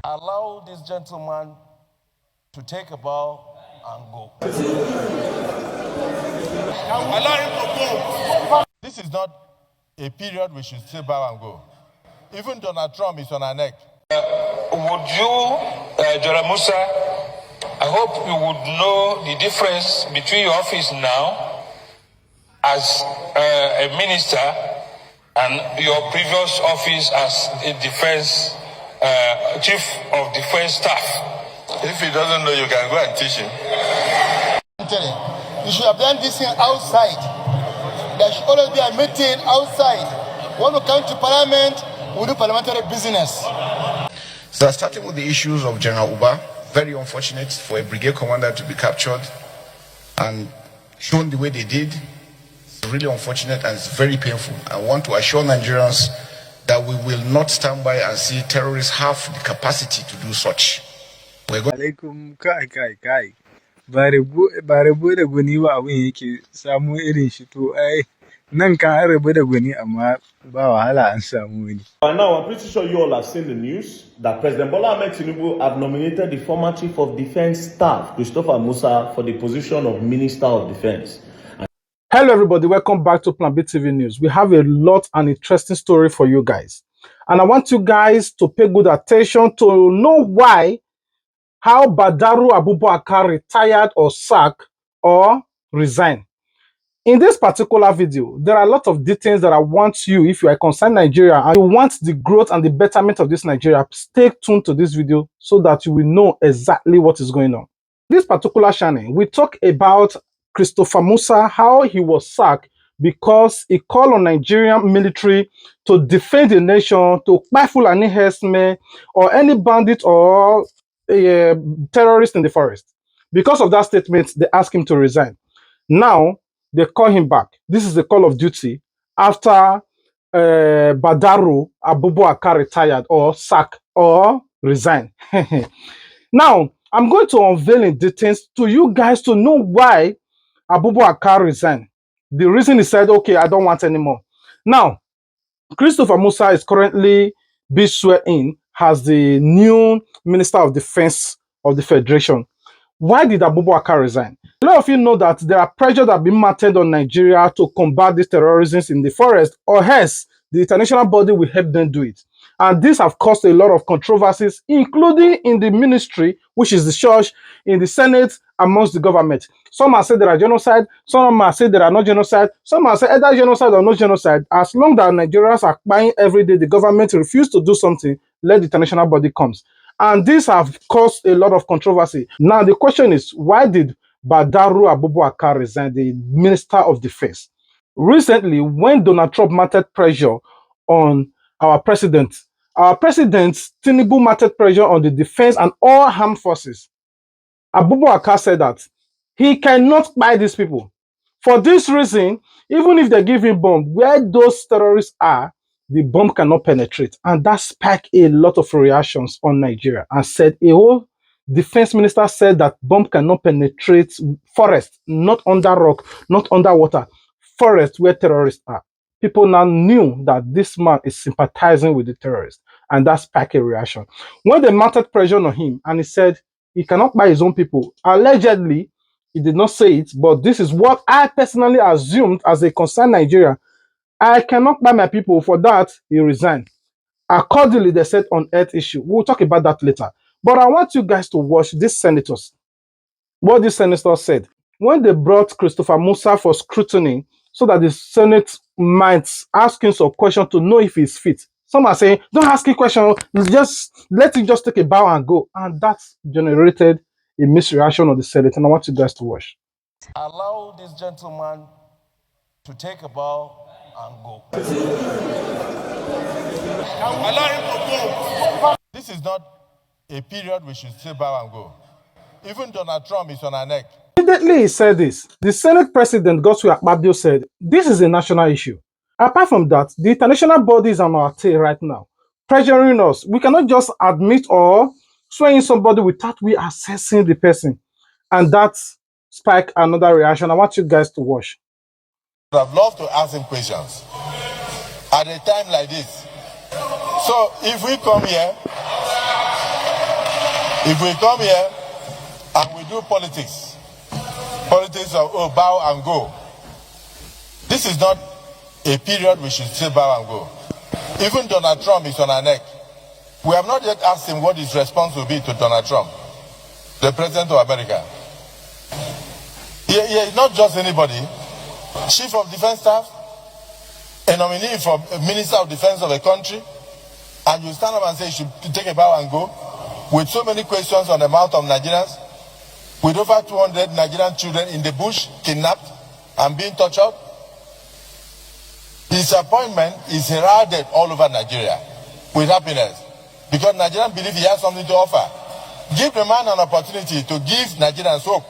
Allow this gentleman to take a bow and go. Allow him to go. This is not a period we should still bow and go. Even Donald Trump is on our neck. Would you, Musa, I hope you would know the difference between your office now as a minister and your previous office as a defense chief of defense staff. If he doesn't know, you can go and teach him. I'm telling you, you should have done this thing outside. There should always be a meeting outside. When we come to parliament, we do parliamentary business. So starting with the issues of General Uba, very unfortunate for a brigade commander to be captured and shown the way they did. It's really unfortunate and it's very painful. I want to assure Nigerians that we will not stand by and see terrorists have the capacity to do such. We're going alaikum kai ba rabu da gwani ba abin yake samu irin shi to ai nan kan rabu da gwani amma ba wahala an samu wani. By now, I'm pretty sure you all have seen the news that President Bola Ahmed Tinubu have nominated the former Chief of Defense Staff, Christopher Musa, for the position of Minister of Defense. Hello everybody, welcome back to Plan B TV News. We have a lot and interesting story for you guys. And I want you guys to pay good attention to know how Badaru Abubakar retired or sacked or resigned. In this particular video, there are a lot of details that I want you, if you are concerned Nigeria and you want the growth and the betterment of this Nigeria, stay tuned to this video so that you will know exactly what is going on. This particular channel, we talk about Christopher Musa, how he was sacked because he called on Nigerian military to defend the nation, to baffle any herdsman or any bandit or a terrorist in the forest. Because of that statement, they asked him to resign. Now, they call him back. This is the call of duty after Badaru Abubakar retired or sacked or resigned. Now, I'm going to unveil in details to you guys to know why Abubakar resigned. The reason he said, okay, I don't want anymore. Now, Christopher Musa is currently being sworn in as the new Minister of Defense of the Federation. Why did Abubakar resign? A lot of you know that there are pressures that have been mounted on Nigeria to combat these terrorism in the forest, or else the international body will help them do it. And these have caused a lot of controversies, including in the ministry, which is the church, in the Senate, amongst the government. Some have said there are genocide, some have said there are not genocide, some have said either genocide or no genocide. As long as Nigerians are buying every day, the government refuses to do something, let the international body comes. And these have caused a lot of controversy. Now, the question is, why did Badaru Abubakar resign, the Minister of Defense? Recently, when Donald Trump mounted pressure on our president Tinubu mounted pressure on the defense and all armed forces. Abubakar said that he cannot buy these people. For this reason, even if they give him bomb, where those terrorists are, the bomb cannot penetrate. And that sparked a lot of reactions on Nigeria and said a whole defense minister said that bomb cannot penetrate forest, not under rock, not underwater, forest where terrorists are. People now knew that this man is sympathizing with the terrorists, and that sparked a reaction. When they mounted pressure on him and he said he cannot buy his own people, allegedly, he did not say it, but this is what I personally assumed as a concerned Nigeria. I cannot buy my people. For that, he resigned. Accordingly, they said on earth issue. We'll talk about that later. But I want you guys to watch these senators. What this senator said. When they brought Christopher Musa for scrutiny, so that the Senate might ask him some questions to know if he's fit. Some are saying, don't ask him questions, just let him just take a bow and go. And that generated a misreaction of the Senate. And I want you guys to watch. Allow this gentleman to take a bow and go. Allow him to go. This is not a period we should still bow and go. Even Donald Trump is on our neck. Immediately he said this, the Senate President Godswill Akpabio said, this is a national issue. Apart from that, the international body is on our tail right now, pressuring us. We cannot just admit or swear in somebody without we assessing the person. And that sparked another reaction. I want you guys to watch. I'd love to ask him questions at a time like this. So if we come here If we come here and we do politics of bow and go, this is not a period we should say bow and go. Even Donald Trump is on our neck. We have not yet asked him what his response will be to Donald Trump, the President of America. He is not just anybody. Chief of Defense Staff, a nominee for Minister of Defense of a country, and you stand up and say you should take a bow and go, with so many questions on the mouth of Nigerians, with over 200 Nigerian children in the bush, kidnapped and being tortured. His appointment is heralded all over Nigeria with happiness, because Nigerians believe he has something to offer. Give the man an opportunity to give Nigerians hope.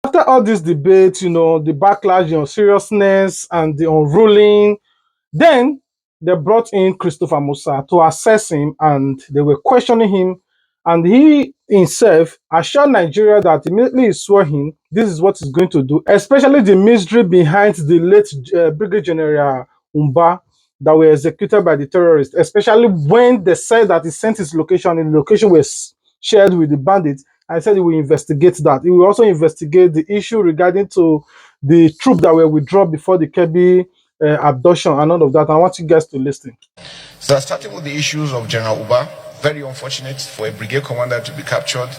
After all this debate, you know, the backlash, the seriousness, and the unruling, then they brought in Christopher Musa to assess him, and they were questioning him. And he himself assured Nigeria that immediately he swore in, this is what he's going to do, especially the mystery behind the late Brigadier General Umba that were executed by the terrorists, especially when they said that he sent his location and the location was shared with the bandits. I said he will investigate that. He will also investigate the issue regarding to the troops that were withdrawn before the Kebbi abduction and all of that. I want you guys to listen. So starting with the issues of General Uba, very unfortunate for a brigade commander to be captured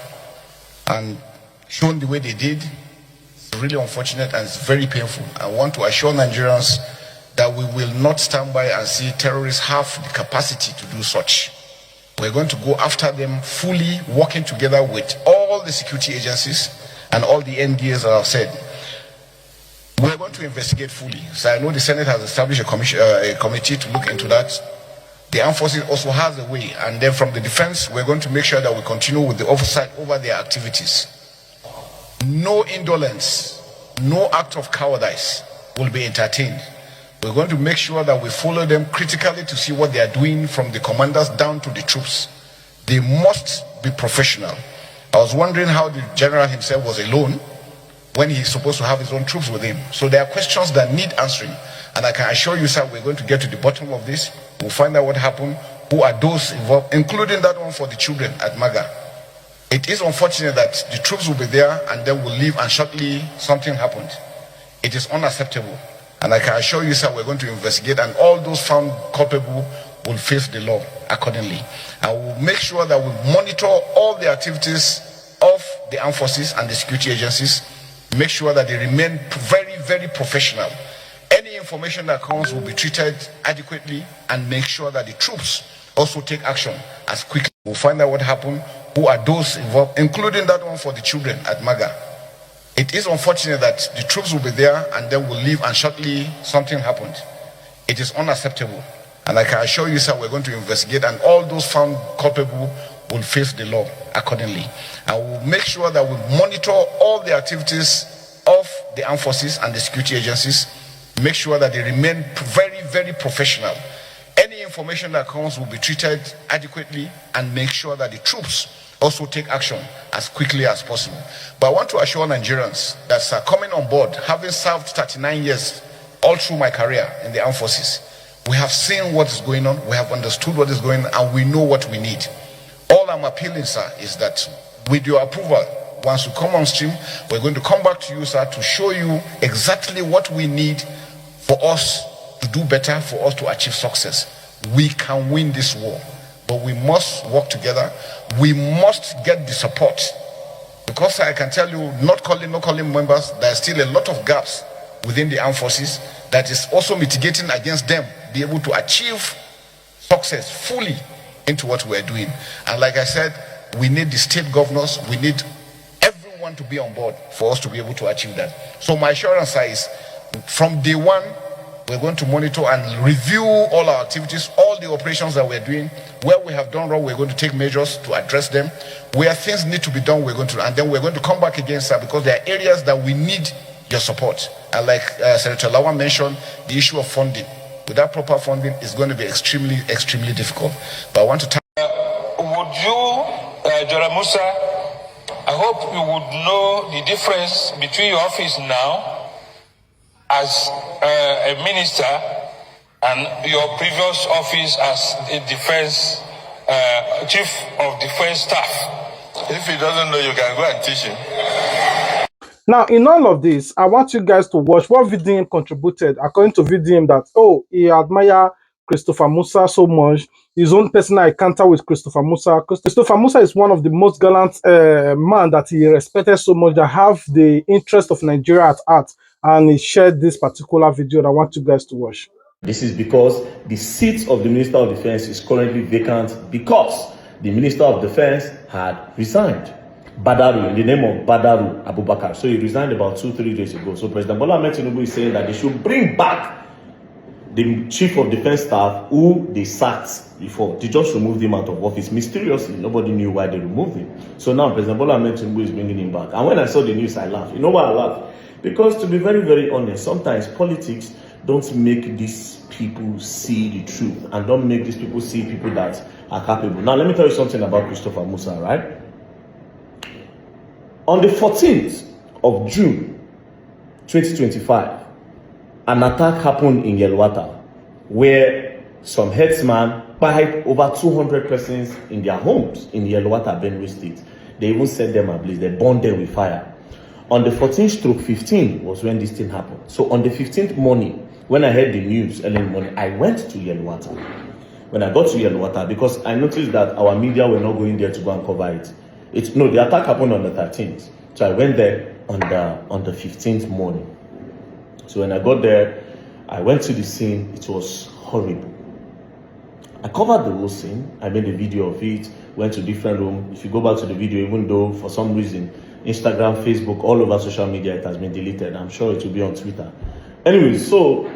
and shown the way they did. It's really unfortunate and it's very painful. I want to assure Nigerians that we will not stand by and see terrorists have the capacity to do such. We're going to go after them fully, working together with all the security agencies and all the NDAs that I've said. We're going to investigate fully. So I know the Senate has established a committee to look into that. The armed forces also has a way, and then from the defense, we're going to make sure that we continue with the oversight over their activities. No indolence, no act of cowardice will be entertained. We're going to make sure that we follow them critically to see what they are doing from the commanders down to the troops. They must be professional. I was wondering how the general himself was alone when he's supposed to have his own troops with him. So there are questions that need answering. And I can assure you, sir, we're going to get to the bottom of this. We'll find out what happened, who are those involved, including that one for the children at Maga. It is unfortunate that the troops will be there and then will leave and shortly something happened. It is unacceptable. And I can assure you, sir, we're going to investigate, and all those found culpable will face the law accordingly. And we'll make sure that we monitor all the activities of the armed forces and the security agencies, make sure that they remain very, very professional. Any information that comes will be treated adequately, and make sure that the troops also take action as quickly. We'll find out what happened, who are those involved, including that one for the children at Maga. It is unfortunate that the troops will be there and then will leave and shortly something happened. It is unacceptable. And I can assure you, sir, we're going to investigate, and all those found culpable will face the law accordingly. And we'll make sure that we monitor all the activities of the armed forces and the security agencies, make sure that they remain very, very professional. Any information that comes will be treated adequately, and make sure that the troops also take action as quickly as possible. But I want to assure Nigerians that, sir, coming on board, having served 39 years all through my career in the armed forces, we have seen what is going on, we have understood what is going on, and we know what we need. All I'm appealing, sir, is that with your approval, once you come on stream, we're going to come back to you, sir, to show you exactly what we need for us to do better, for us to achieve success. We can win this war, but we must work together. We must get the support, because I can tell you, not calling members, there are still a lot of gaps within the armed forces that is also mitigating against them be able to achieve success fully into what we're doing. And like I said, we need the state governors, we need everyone to be on board for us to be able to achieve that. So my assurance is, from day one, we're going to monitor and review all our activities, all the operations that we're doing. Where we have done wrong, we're going to take measures to address them. Where things need to be done, we're going to, and then we're going to come back again, sir, because there are areas that we need your support. And like Senator Lawan mentioned, the issue of funding. Without proper funding, it's going to be extremely, extremely difficult. But I want to tell would you, General Musa, I hope you would know the difference between your office now as a minister and your previous office as a defense chief of defense staff. If he doesn't know, you can go and teach him. Now, in all of this, I want you guys to watch what VDM contributed, according to VDM, that, oh, he admire Christopher Musa so much. His own personal encounter with Christopher Musa. Christopher Musa is one of the most gallant man that he respected so much, that have the interest of Nigeria at heart. And he shared this particular video that I want you guys to watch. This is because the seat of the Minister of Defense is currently vacant because the Minister of Defense had resigned. Badaru, in the name of Badaru Abubakar. So he resigned about 2-3 days ago. So President Bola Ahmed Tinubu is saying that they should bring back the Chief of Defense Staff who they sacked before. They just removed him out of office mysteriously. Nobody knew why they removed him. So now President Bola Ahmed Tinubu is bringing him back. And when I saw the news, I laughed. You know why I laughed? Because to be very, very honest, sometimes politics don't make these people see the truth and don't make these people see people that are capable. Now, let me tell you something about Christopher Musa, right? On the 14th of June, 2025, an attack happened in Yelwata where some herdsmen buried over 200 persons in their homes in Yelwata, Benue State. They even set them ablaze. They burned them with fire. On the 14th/15 was when this thing happened. So on the 15th morning, when I heard the news early in the morning, I went to Yelwata. When I got to Yelwata, because I noticed that our media were not going there to go and cover it. The attack happened on the 13th. So I went there on the 15th morning. So when I got there, I went to the scene. It was horrible. I covered the whole scene. I made a video of it, went to different rooms. If you go back to the video, even though for some reason, Instagram, Facebook, all over social media, it has been deleted. I'm sure it will be on Twitter. Anyway, so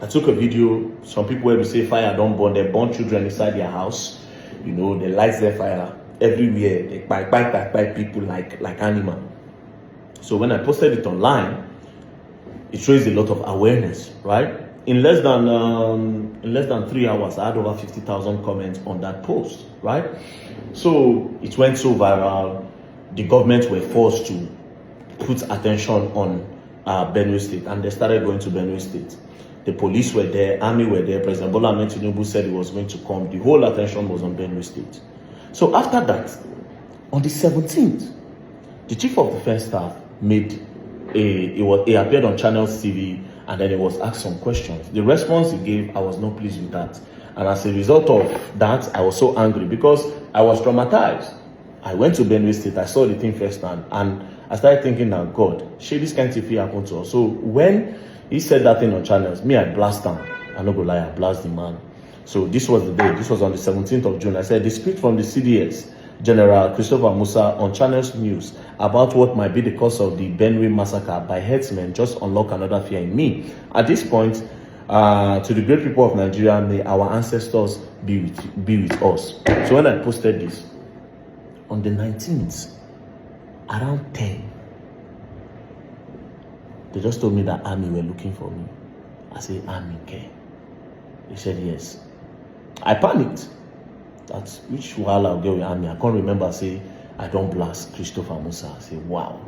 I took a video. Some people will say fire don't burn. They burn children inside their house. You know, they light their fire everywhere. They bite people like animal. So when I posted it online, it raised a lot of awareness, right? In less than 3 hours, I had over 50,000 comments on that post, right? So it went so viral. The government were forced to put attention on Benue State, and they started going to Benue State. The police were there, army were there. President Bola Ahmed Tinubu said he was going to come. The whole attention was on Benue State. So after that, on the 17th, the Chief of Defense Staff he appeared on Channels TV, and then he was asked some questions. The response he gave, I was not pleased with that. And as a result of that, I was so angry because I was traumatized. I went to Benue State, I saw the thing firsthand, and I started thinking that, God, shit, this kind of thing happened to us. So when he said that thing on Channels, me, I blast him. I'm not gonna lie, I blast the man. So this was the day, this was on the 17th of June. I said, the speech from the CDS, General Christopher Musa on Channels News about what might be the cause of the Benue massacre by herdsmen just unlock another fear in me. At this point, to the great people of Nigeria, may our ancestors be with us. So when I posted this, on the 19th, around 10, they just told me that army were looking for me. I said, army, okay? They said, yes. I panicked. That's which while I'll get with army. I can't remember, say, I don't blast Christopher Musa. I say, wow.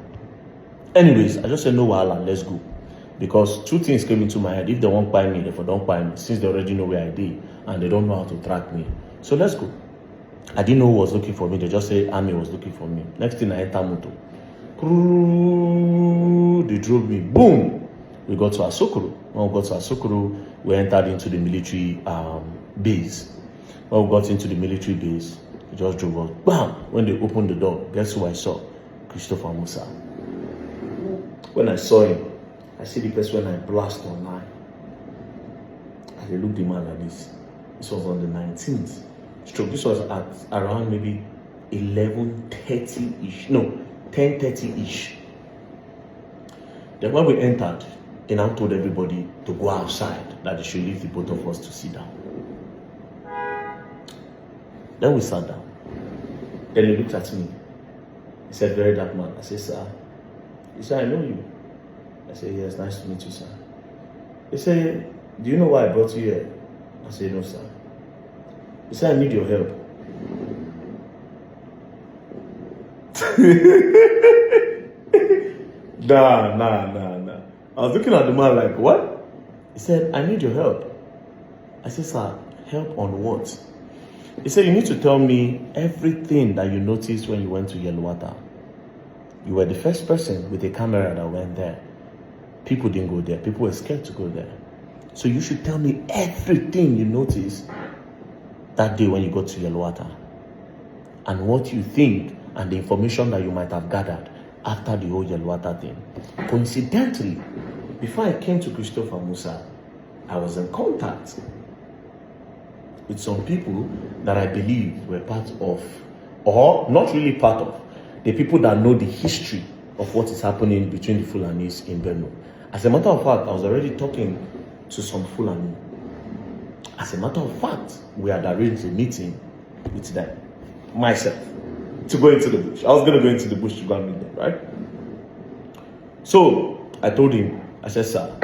Anyways, I just said, no, let's go. Because two things came into my head. If they won't buy me, they don't buy me. Since they already know where I did, and they don't know how to track me. So let's go. I didn't know who was looking for me. They just say army was looking for me. Next thing I enter moto. They drove me. Boom. We got to Asokoro. When we got to Asokoro, we entered into the military base. When we got into the military base, they just drove us. Bam! When they opened the door, guess who I saw? Christopher Musa. When I saw him, I see the person when I blast online. I looked the man like this. This was on the 19th. This was at around maybe 11:30-ish. No, 10:30-ish. Then when we entered, they now told everybody to go outside, that they should leave the both of us to sit down. Then we sat down. Then he looked at me. He said, very dark man. I said, sir. He said, I know you. I said, yes, nice to meet you, sir. He said, do you know why I brought you here? I said, no, sir. He said, I need your help. Nah. I was looking at the man like, what? He said, I need your help. I said, sir, help on what? He said, you need to tell me everything that you noticed when you went to Yelwata. You were the first person with a camera that went there. People didn't go there. People were scared to go there. So you should tell me everything you noticed that day when you got to Yelwata, and what you think and the information that you might have gathered after the whole Yelwata thing. Coincidentally, before I came to Christopher Musa, I was in contact with some people that I believe were part of, or not really part of, the people that know the history of what is happening between the Fulanis in Benue. As a matter of fact, I was already talking to some Fulani. As a matter of fact, we had arranged a meeting with them, myself, to go into the bush. I was going to go into the bush to go and meet them, right? So I told him, I said, sir,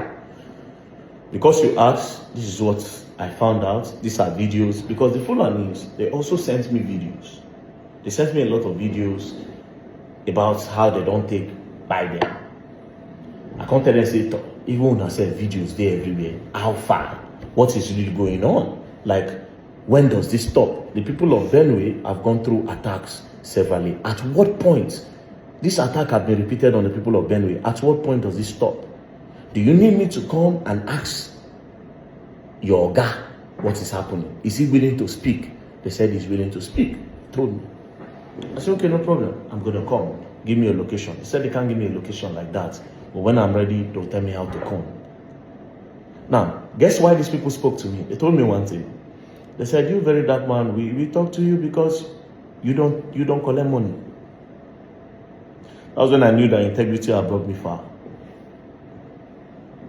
because you asked, this is what I found out. These are videos. Because the Fulanis, they also sent me videos. They sent me a lot of videos about how they don't take by them. I can't tell them, say, even when I said videos there everywhere, how far? What is really going on? Like, when does this stop? The people of Benue have gone through attacks severally. At what point? This attack has been repeated on the people of Benue. At what point does this stop? Do you need me to come and ask your guy what is happening? Is he willing to speak? They said he's willing to speak. Told me. I said, okay, no problem. I'm going to come. Give me a location. He said they can't give me a location like that. But when I'm ready, they'll tell me how to come. Now, guess why these people spoke to me? They told me one thing. They said, you very dark man, we talk to you because you don't collect money. That was when I knew that integrity had brought me far.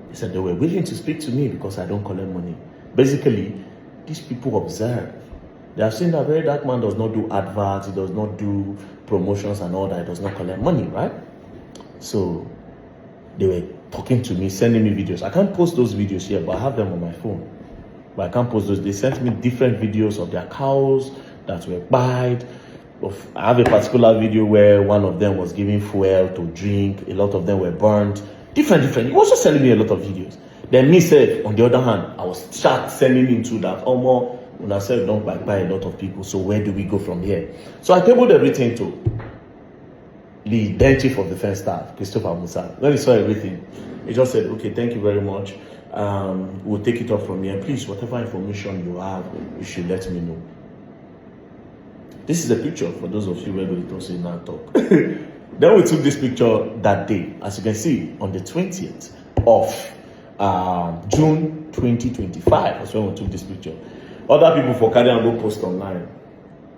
They said they were willing to speak to me because I don't collect money. Basically, these people observe. They have seen that very dark man does not do adverts, he does not do promotions and all that, he does not collect money, right? So they were talking to me, sending me videos. I can't post those videos here, but I have them on my phone. But I can't post those. They sent me different videos of their cows that were buyed. I have a particular video where one of them was giving fuel to drink. A lot of them were burned. Different. He was just sending me a lot of videos. Then me said, on the other hand, I was sending him to that almost. When I said don't buy a lot of people, so where do we go from here? So I tabled everything to the then chief of defense staff, Christopher Musa. When he saw everything, he just said, okay, thank you very much. We'll take it up from here. Please, whatever information you have, you should let me know. This is a picture for those of you who don't say now talk. Then we took this picture that day, as you can see, on the 20th of June 2025. That's when we took this picture. Other people for carry and go post online.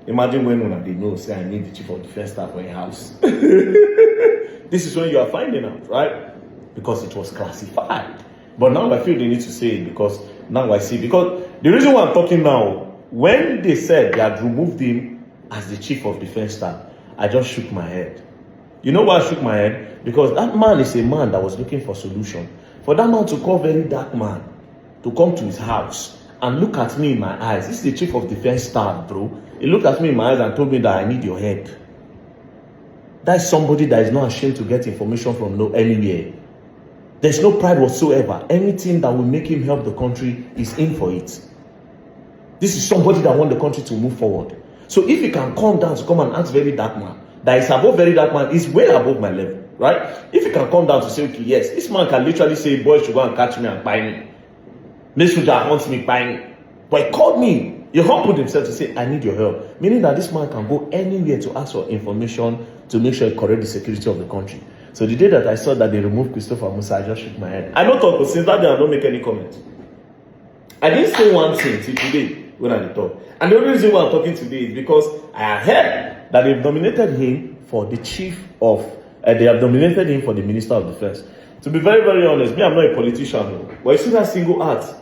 Imagine when they know, say, I need the chief of defense staff for a house. This is when you are finding out, right? Because it was classified. But now I feel they need to say it because now I see. Because the reason why I'm talking now, when they said they had removed him as the chief of defense staff, I just shook my head. You know why I shook my head? Because that man is a man that was looking for solution. For that man to call very dark man to come to his house and look at me in my eyes. This is the chief of defense staff, bro. He looked at me in my eyes and told me that I need your head. That's somebody that is not ashamed to get information from anywhere. There's no pride whatsoever. Anything that will make him help the country is in for it. This is somebody that wants the country to move forward. So if he can come down to come and ask very dark man, that is above very dark man, is way above my level, right? If he can come down to say, okay, yes, this man can literally say, boys should go and catch me and buy me. This soldier wants me buying. But he called me. He humbled himself to say, I need your help. Meaning that this man can go anywhere to ask for information to make sure he correct the security of the country. So the day that I saw that they removed Christopher Musa, I just shook my head. I don't talk, but since that day I don't make any comment. I didn't say one thing till today when I talk. And the only reason why I'm talking today is because I heard that they've nominated him for the chief of, they have nominated him for the Minister of Defense. To be very, very honest, me, I'm not a politician, but you see that single act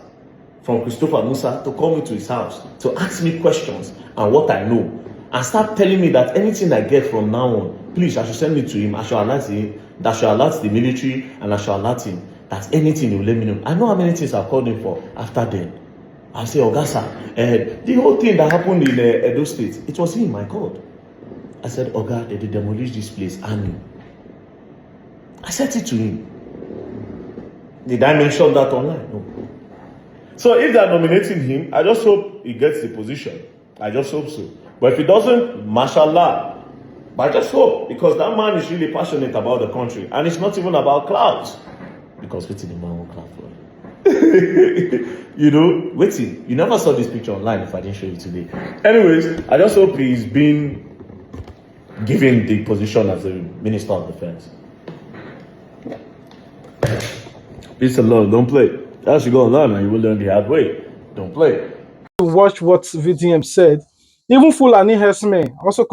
from Christopher Musa to call me to his house, to ask me questions and what I know, and start telling me that anything I get from now on, please, I should send it to him, I should alert him, that I should alert the military, and I should alert him, that anything he will let me know. I know how many things I've called him for after then. I say, Ogasa, the whole thing that happened in Edo State, it was him I called. I said, Oga, they demolished this place, I knew. I said it to him. Did I mention that online? No. So if they're nominating him, I just hope he gets the position. I just hope so. But if he doesn't, mashallah. But I just hope, because that man is really passionate about the country. And it's not even about clouds. Because waiting, the man won't cloud for you know, waiting. You never saw this picture online if I didn't show you today. Anyways, I just hope he's been given the position as the Minister of Defense. Peace and love, don't play. As you go on learn, and you will learn the hard way. Don't play. Watch what VDM said. Even Fulani herdsmen also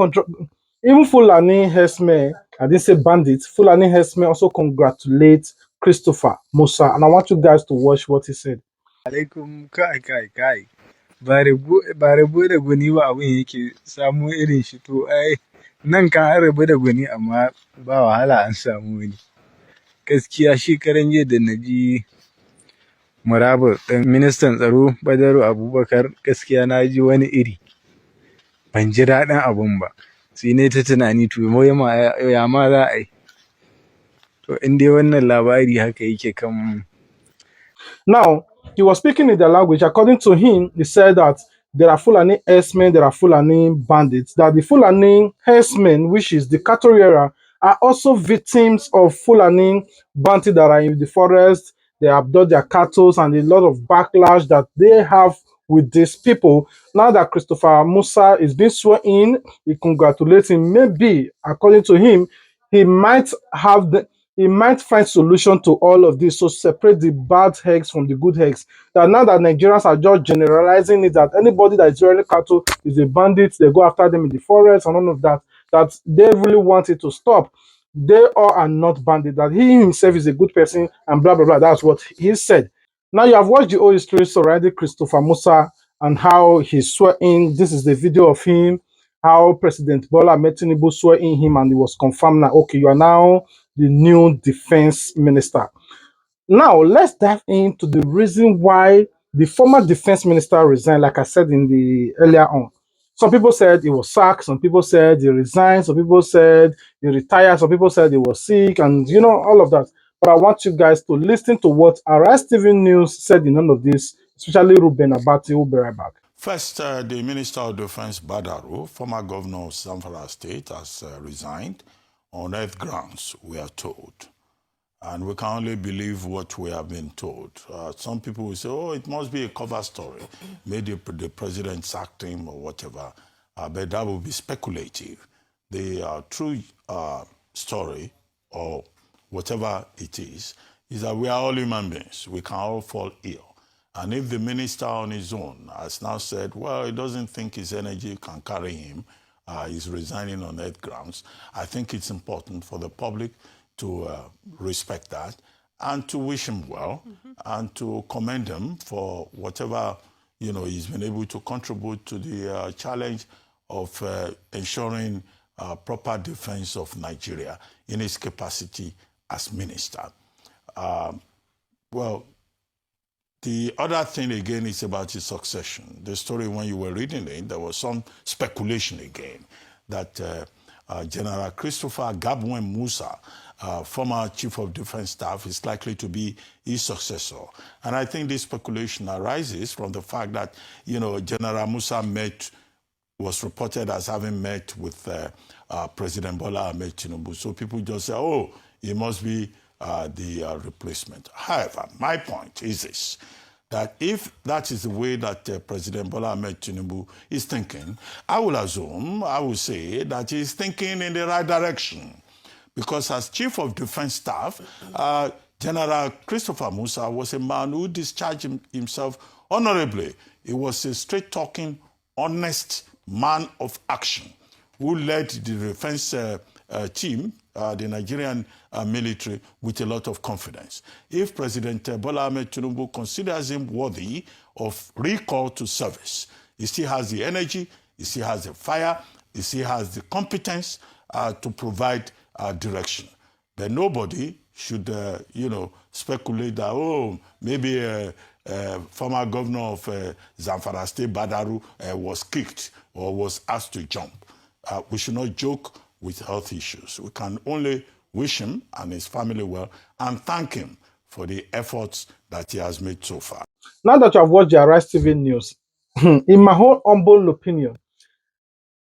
even Fulani herdsmen, I didn't say bandits, Fulani herdsmen also congratulate Christopher Musa. And I want you guys to watch what he said. Alaikum kai. Ba rabo da gwani ba abin yake samu irin shi to ai nan kan an rabu da gwani amma ba wahala an samu wani. Gaskiya shekaran jiya da na ji murabur ɗin ministan tsaro Badaru Abubakar gaskiya na ji wani iri. Ban ji daɗin abun ba. Sai ne ta tunani to ya ma za a yi. To in dai wannan labari haka yake kan. Now, he was speaking in their language. According to him, he said that there are Fulani herdsmen, there are Fulani bandits, that the Fulani herdsmen, which is the cattle rearer, are also victims of Fulani bandits that are in the forest. They abduct their cattle and a lot of backlash that they have with these people. Now that Christopher Musa is being sworn in, he congratulates him. Maybe, according to him, he might find solution to all of this, so separate the bad eggs from the good eggs. That now that Nigerians are just generalizing it, that anybody that is rearing cattle is a bandit, they go after them in the forest and all of that, that they really want it to stop. They all are not bandits, that he himself is a good person and blah, blah, blah. That's what he said. Now you have watched the whole history surrounding Christopher Musa and how he swore in. This is the video of him, how President Bola Ahmed Tinubu swore in him, and it was confirmed that, okay, you are now the new defense minister. Now, let's dive into the reason why the former defense minister resigned, like I said in the earlier on. Some people said he was sacked, some people said he resigned, some people said he retired, some people said he was sick, and you know, all of that. But I want you guys to listen to what Arise TV News said in all of this, especially Ruben Abati. We'll be right back. First, the Minister of Defense, Badaru, former governor of Zamfara State, has resigned on health grounds, we are told. And we can only believe what we have been told. Some people will say, oh, it must be a cover story. Maybe the president sacked him or whatever. But that would be speculative. The true story, or whatever it is that we are all human beings. We can all fall ill. And if the minister on his own has now said, well, he doesn't think his energy can carry him, he's resigning on health grounds, I think it's important for the public to respect that and to wish him well and to commend him for whatever, you know, he's been able to contribute to the challenge of ensuring proper defense of Nigeria in his capacity as minister. Well, the other thing again is about his succession. The story, when you were reading it, there was some speculation again that General Christopher Gabwen Musa, former Chief of Defense Staff, is likely to be his successor. And I think this speculation arises from the fact that, you know, General Musa was reported as having met with President Bola Ahmed Tinubu. So people just say, oh, he must be the replacement. However, my point is this, that if that is the way that President Bola Ahmed Tinubu is thinking, I will say that he's thinking in the right direction. Because as Chief of Defense Staff, General Christopher Musa was a man who discharged himself honorably. He was a straight-talking, honest man of action who led the defense team, the Nigerian military, with a lot of confidence. If President Bola Ahmed Tinubu considers him worthy of recall to service, he still has the energy, he still has the fire, he still has the competence to provide direction. But nobody should, you know, speculate that, oh, maybe former governor of Zamfara State, Badaru, was kicked or was asked to jump. We should not joke with health issues. We can only wish him and his family well and thank him for the efforts that he has made so far. Now that you have watched the Arise TV news, in my own humble opinion,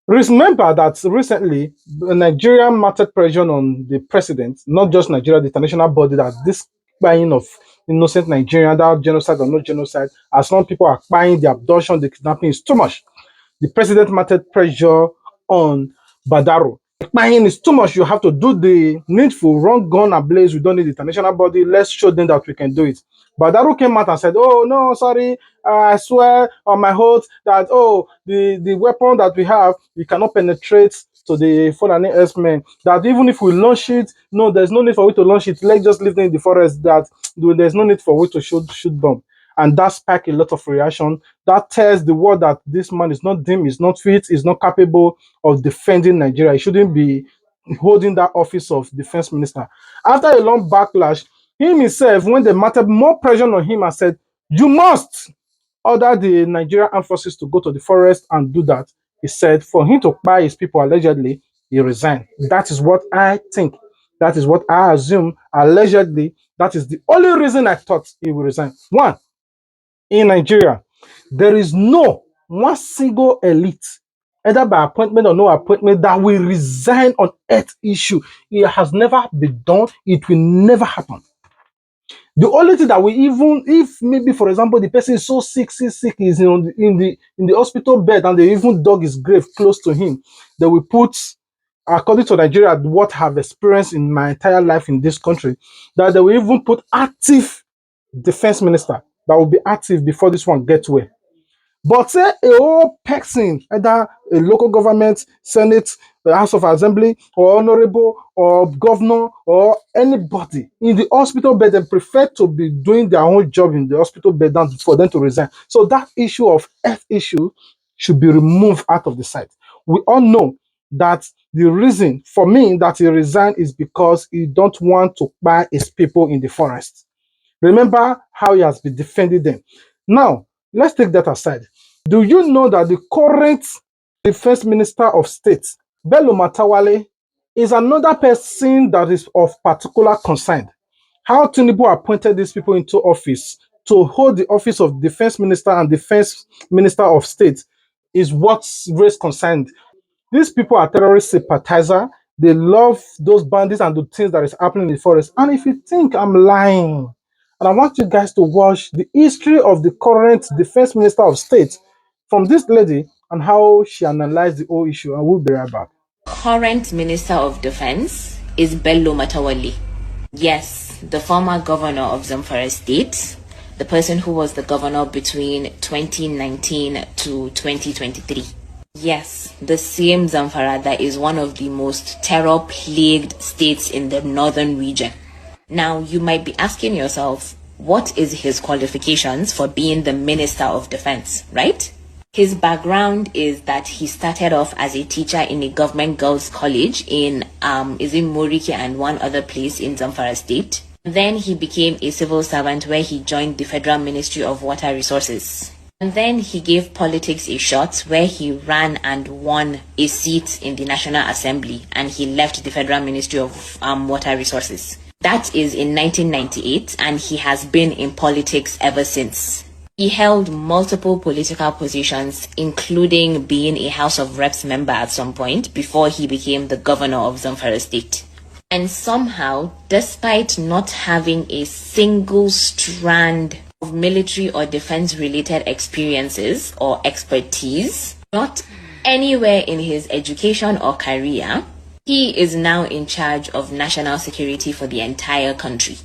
remember that recently Nigeria mounted pressure on the president, not just Nigeria, the international body, that this buying of innocent Nigerian, that genocide or no genocide, as long people are buying the abduction, the kidnapping is too much. The president mounted pressure on Badaru. Buying is too much. You have to do the needful, run gun ablaze. We don't need the international body. Let's show them that we can do it. Badaru came out and said, "Oh no, sorry, I swear on my oath that the weapon that we have, we cannot penetrate to the Fulani herdsmen. That even if we launch it, no, there's no need for we to launch it. Let's just leave them in the forest. That there's no need for we to shoot them." And that sparked a lot of reaction. That tells the world that this man is not dim, is not fit, is not capable of defending Nigeria. He shouldn't be holding that office of defense minister. After a long backlash, him himself, when they mounted more pressure on him and said, "You must order the Nigerian armed forces to go to the forest and do that," he said, for him to buy his people, allegedly, he resigned. That is what I think. That is what I assume, allegedly. That is the only reason I thought he will resign. One, in Nigeria, there is no one single elite, either by appointment or no appointment, that will resign on earth issue. It has never been done. It will never happen. The only thing that we, even if maybe, for example, the person is so sick, is in the hospital bed, and they even dug his grave close to him, they will put, according to Nigeria, what I've experienced in my entire life in this country, that they will even put active defense minister that will be active before this one gets away. But say a whole person, either a local government, senate, the House of Assembly, or honorable, or governor, or anybody in the hospital bed, they prefer to be doing their own job in the hospital bed than for them to resign. So that issue of F issue should be removed out of the site. We all know that the reason for me that he resigned is because he don't want to buy his people in the forest. Remember how he has been defending them. Now, let's take that aside. Do you know that the current defense minister of state, Bello Matawale, is another person that is of particular concern? How Tinubu appointed these people into office to hold the office of defense minister and defense minister of state is what's raised concern. These people are terrorist sympathizer. They love those bandits and the things that is happening in the forest. And if you think I'm lying, and I want you guys to watch the history of the current defense minister of state from this lady and how she analyzed the whole issue. And we'll be right back. Current Minister of Defense is Bello Matawale. Yes, the former governor of Zamfara State, the person who was the governor between 2019 to 2023. Yes, the same Zamfara that is one of the most terror-plagued states in the northern region. Now, you might be asking yourself, what is his qualifications for being the Minister of Defense, right? His background is that he started off as a teacher in a government girls' college in Morike and one other place in Zamfara State. Then he became a civil servant where he joined the Federal Ministry of Water Resources. And then he gave politics a shot where he ran and won a seat in the National Assembly, and he left the Federal Ministry of Water Resources. That is in 1998, and he has been in politics ever since. He held multiple political positions, including being a House of Reps member at some point before he became the governor of Zamfara State. And somehow, despite not having a single strand of military or defense-related experiences or expertise, not anywhere in his education or career, he is now in charge of national security for the entire country.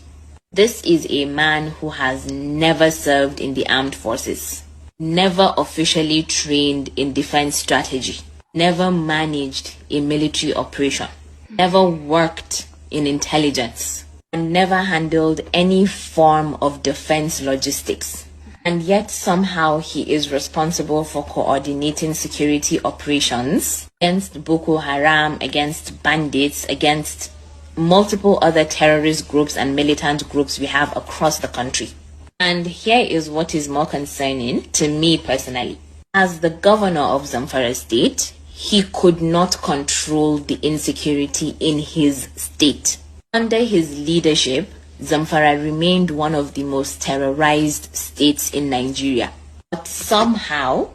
This is a man who has never served in the armed forces, never officially trained in defense strategy, never managed a military operation, never worked in intelligence, and never handled any form of defense logistics. And yet somehow he is responsible for coordinating security operations against Boko Haram, against bandits, against multiple other terrorist groups and militant groups we have across the country. And here is what is more concerning to me personally. As the governor of Zamfara State, he could not control the insecurity in his state. Under his leadership, Zamfara remained one of the most terrorized states in Nigeria. But somehow,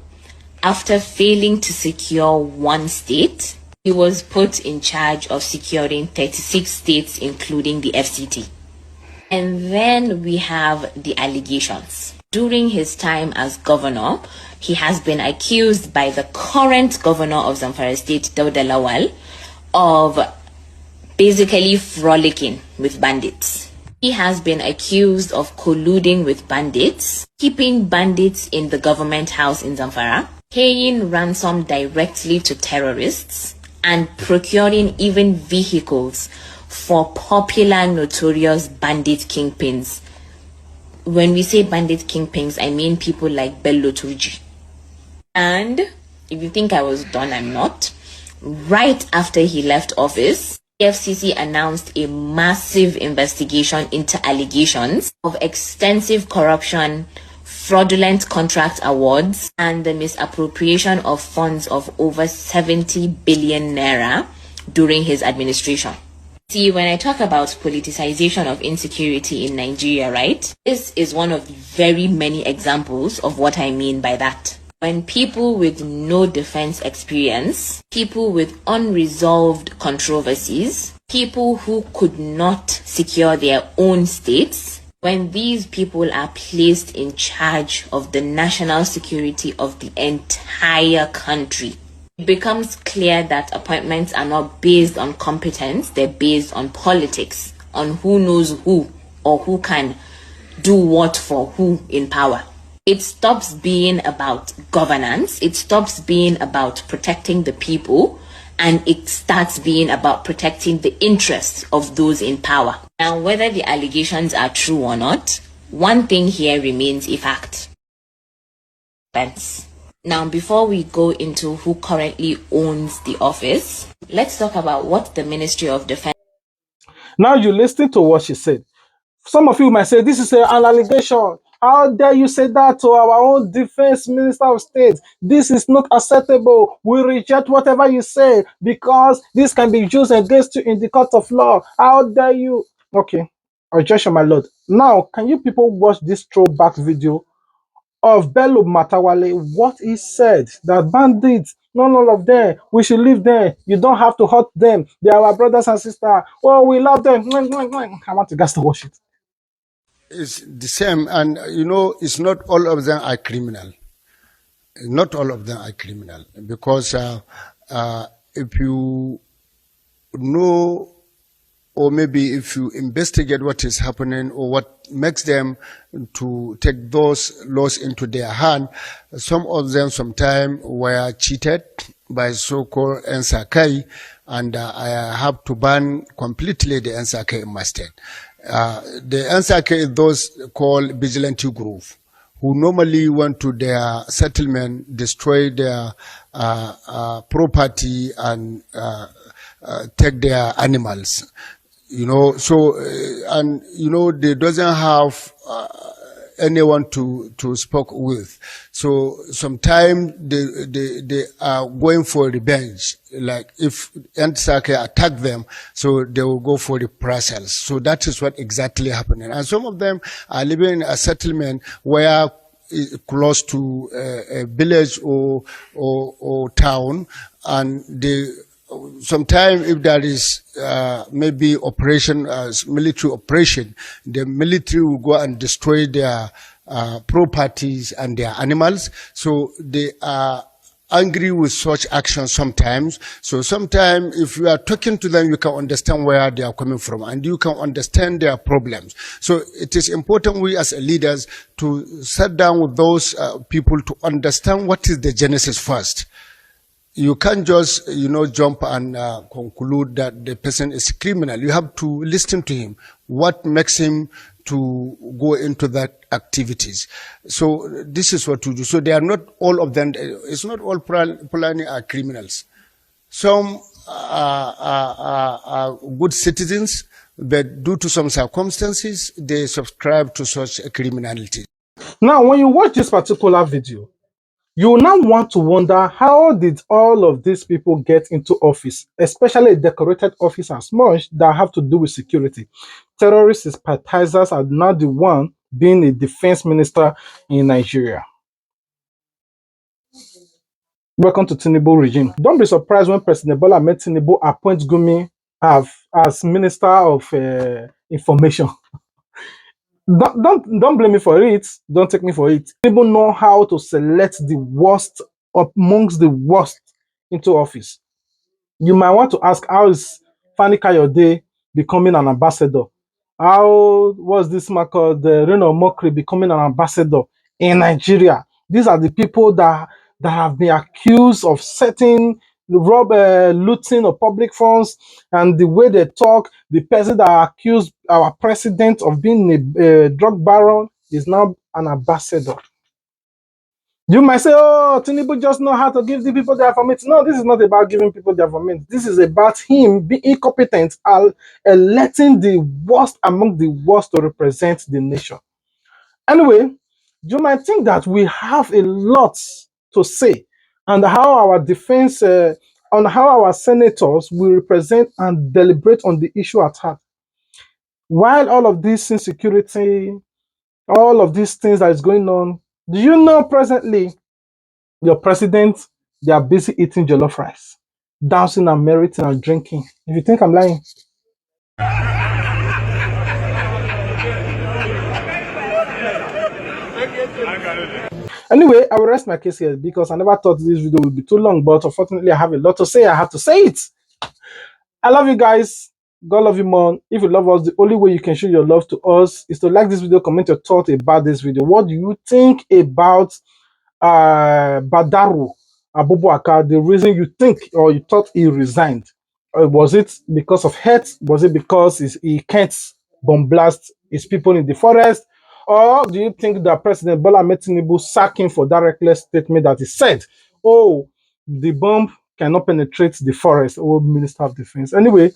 after failing to secure one state, he was put in charge of securing 36 states, including the FCT. And then we have the allegations. During his time as governor, he has been accused by the current governor of Zamfara State, Dauda Lawal, of basically frolicking with bandits. He has been accused of colluding with bandits, keeping bandits in the government house in Zamfara, paying ransom directly to terrorists, and procuring even vehicles for popular notorious bandit kingpins. When we say bandit kingpins, I mean people like Bello Turji. And if you think I was done, I'm not. Right after he left office, the FCC announced a massive investigation into allegations of extensive corruption, fraudulent contract awards, and the misappropriation of funds of over 70 billion naira during his administration. See, when I talk about politicization of insecurity in Nigeria, right, this is one of the very many examples of what I mean by that. When people with no defense experience, people with unresolved controversies, people who could not secure their own states, when these people are placed in charge of the national security of the entire country, it becomes clear that appointments are not based on competence, they're based on politics, on who knows who or who can do what for who in power. It stops being about governance, it stops being about protecting the people, and it starts being about protecting the interests of those in power. Now, whether the allegations are true or not, one thing here remains a fact. Now, before we go into who currently owns the office, let's talk about what the Ministry of Defense. Now you listen to what she said. Some of you might say this is an allegation. How dare you say that to our own defense minister of state? This is not acceptable. We reject whatever you say because this can be used against you in the court of law. How dare you? Okay, objection, my lord. Now, can you people watch this throwback video of Bello Matawale? What he said, that bandits, none all of them, we should leave them. You don't have to hurt them. They are our brothers and sisters. Oh, we love them. I want you guys to watch it. It's the same, and it's not all of them are criminal. Not all of them are criminal, because if you know, or maybe if you investigate what is happening or what makes them to take those laws into their hand, some of them sometimes were cheated by so-called Nsakai, and I have to ban completely the Nsakai in my state. The Nsakai is those called vigilante group, who normally went to their settlement, destroy their property, and take their animals. So they doesn't have anyone to speak with. So sometimes they are going for revenge. Like if Ntsake attack them, so they will go for the parcels. So that is what exactly happening. And some of them are living in a settlement where close to a village or town, and they sometimes if there is maybe operation, military operation, the military will go and destroy their properties and their animals. So they are angry with such actions sometimes. So sometimes if you are talking to them, you can understand where they are coming from and you can understand their problems. So it is important we as leaders to sit down with those people to understand what is the genesis first. You can't just, jump and conclude that the person is criminal. You have to listen to him. What makes him to go into that activities? So this is what to do. So they are not all of them. It's not all Fulani are criminals. Some are good citizens, but due to some circumstances, they subscribe to such criminality. Now, when you watch this particular video, you will now want to wonder, how did all of these people get into office, especially decorated office as much that have to do with security? terrorist sympathizers are now the one being a defense minister in Nigeria. Welcome to Tinubu regime. Don't be surprised when President Bola Ahmed Tinubu appoints Gumi as Minister of Information. Don't blame me for it. Don't take me for it. People know how to select the worst amongst the worst into office. You might want to ask, how is Fani Kayode becoming an ambassador? How was this man called Reno Mokri becoming an ambassador in Nigeria? These are the people that have been accused of looting of public funds, and the way they talk, the person that accused our president of being a drug baron is now an ambassador. You might say, oh, Tinubu just know how to give the people their information. No, this is not about giving people their information. This is about him being incompetent and letting the worst among the worst to represent the nation. Anyway, you might think that we have a lot to say on how our defense, on how our senators will represent and deliberate on the issue at hand. While all of this insecurity, all of these things that is going on, do you know presently your president, they are busy eating jollof rice, dancing and meriting and drinking? If you think I'm lying. Anyway, I will rest my case here because I never thought this video would be too long, but unfortunately I have a lot to say. I have to say it. I love you guys. God love you more. If you love us, the only way you can show your love to us is to like this video, comment your thoughts about this video. What do you think about Badaru Abubakar? The reason you think or you thought he resigned? Was it because of hate? Was it because he can't bomb blast his people in the forest? Or do you think that President Bola Ahmed Tinubu sacked him for that reckless statement that he said, oh, the bomb cannot penetrate the forest? Oh, Minister of Defense. Anyway,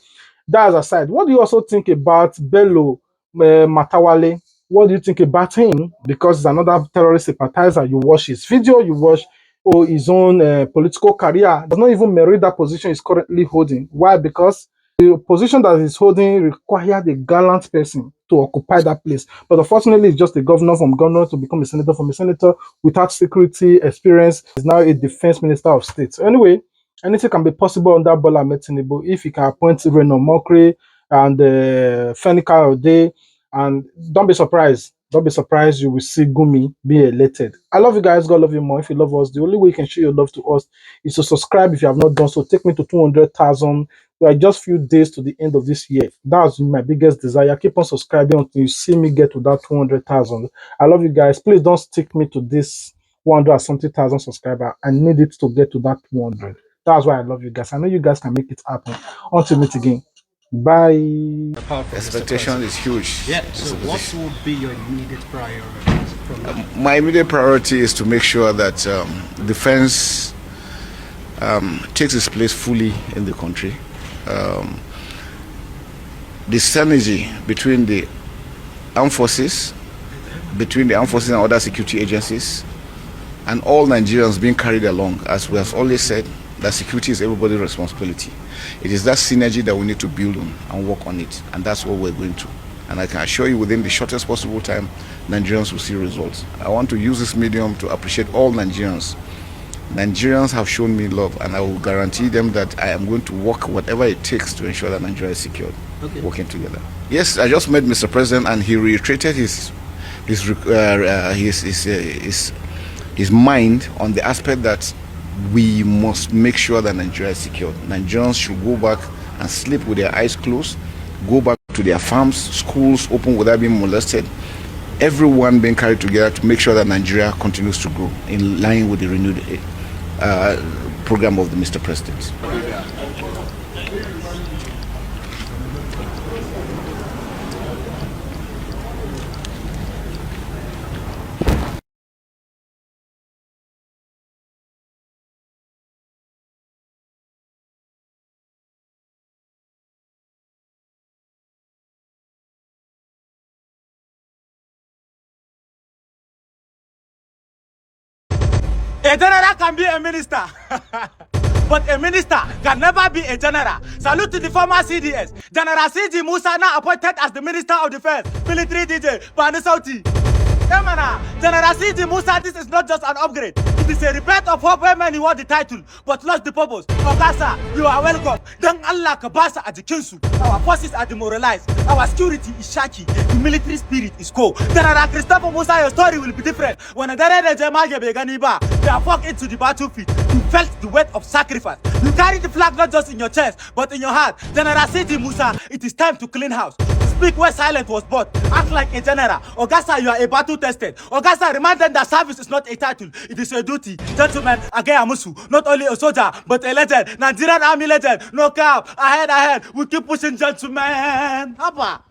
that's aside. What do you also think about Bello Matawale? What do you think about him? Because he's another terrorist sympathizer. You watch his video, you watch his own political career. Does not even merit that position he's currently holding. Why? Because the position that he's holding required a gallant person to occupy that place. But unfortunately, it's just a governor, from governor to become a senator, from a senator without security experience is now a defense minister of state. So anyway, anything can be possible under Bola Ahmed Tinubu if he can appoint Reno Mokri and Fani Kayode. And don't be surprised. Don't be surprised you will see Gumi be elected. I love you guys. God love you more. If you love us, the only way you can show your love to us is to subscribe if you have not done so. Take me to 200,000. We are just few days to the end of this year. That's my biggest desire. Keep on subscribing until you see me get to that 200,000. I love you guys. Please don't stick me to this 100 something thousand subscriber. I need it to get to that 200. That's why I love you guys. I know you guys can make it happen. Until we meet again. Bye. Expectation is huge. Yeah. So, what would be your immediate priorities? My immediate priority is to make sure that defense takes its place fully in the country. The synergy between the armed forces, and other security agencies, and all Nigerians being carried along, as we have always said, that security is everybody's responsibility. It is that synergy that we need to build on and work on it, and that's what we're going to. And I can assure you, within the shortest possible time, Nigerians will see results. I want to use this medium to appreciate all Nigerians. Nigerians have shown me love, and I will guarantee them that I am going to work whatever it takes to ensure that Nigeria is secured. Okay. Working together. Yes, I just met Mr. President, and he reiterated his mind on the aspect that we must make sure that Nigeria is secured. Nigerians should go back and sleep with their eyes closed, go back to their farms, schools open without being molested, everyone being carried together to make sure that Nigeria continues to grow in line with the renewed program of the Mr. President. A general can be a minister. But a minister can never be a general. Salute to the former CDS. General CG Musa now appointed as the Minister of Defense. Military DJ, Bani Sauti. General CG Musa, this is not just an upgrade. It is a rebirth of hope where many won the title, but lost the purpose. Ogasa, you are welcome. Then Allah Kabasa at the Kinsu. Our forces are demoralized. Our security is shaky. The military spirit is cold. General Christopher Musa, your story will be different. When they are walked into the battlefield, you felt the weight of sacrifice. You carry the flag not just in your chest, but in your heart. General CG Musa, it is time to clean house. Speak where silence was bought. Act like a general. Ogasa, you are a battle tested. Ogasa, remind them that service is not a title, it is a duty. Gentlemen, Agaya Musu, not only a soldier, but a legend. Nigerian army legend. No cap. Ahead. We keep pushing, gentlemen. Hapa.